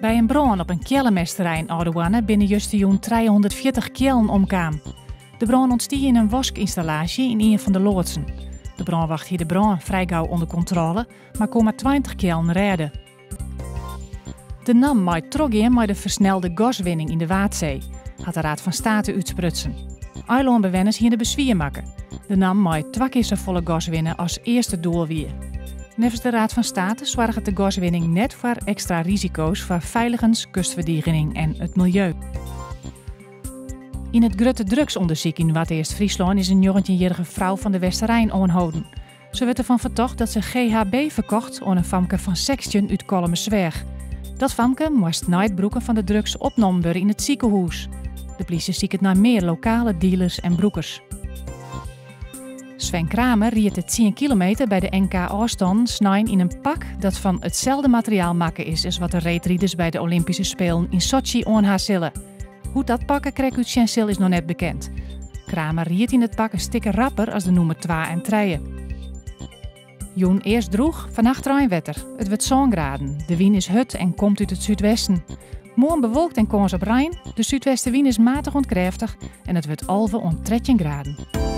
Bij een brand op een kjellenmesterij in Oudewanne binnen juist 340 kjellen omkwam. De brand ontstie in een waskinstallatie in een van de loodsen. De brandwacht hield de brand vrij gauw onder controle, maar kon maar 20 kjellen redden. De NAM maait teruggaan met de versnelde gaswinning in de Waadzee, had de Raad van State uitsprutsen. Eilandbewoners hier de bezwier maken. De NAM maait 2 keer zo volle gaswinnen als eerste doel weer. Nevens de Raad van State zorgt de gaswinning net voor extra risico's voor veiligens, kustverdediging en het milieu. In het grote drugsonderzoek in West-Friesland is een 19-jarige vrouw van de Westerrijn aangehouden. Ze werd ervan verdacht dat ze GHB verkocht aan een famke van 16 uit Kolmenzwerg. Dat famke moest na het broeken van de drugs opgenomen worden in het ziekenhuis. De politie ziet het naar meer lokale dealers en broekers. Sven Kramer ried het 10 kilometer bij de NK afstand snijn in een pak dat van hetzelfde materiaal maken is als wat de reetrieders bij de Olympische Spelen in Sochi aan zullen. Hoe dat pakken kreeg uit Chancel is nog net bekend. Kramer ried in het pak een stikker rapper als de nummer 2 en 3. Joen eerst droeg, vannacht regenwetter. Het wordt 1 graden. De wind is hut en komt uit het zuidwesten. Morgen bewolkt en kans op rein. De zuidwestenwind is matig ontkrachtig en het wordt 11 om 13 graden.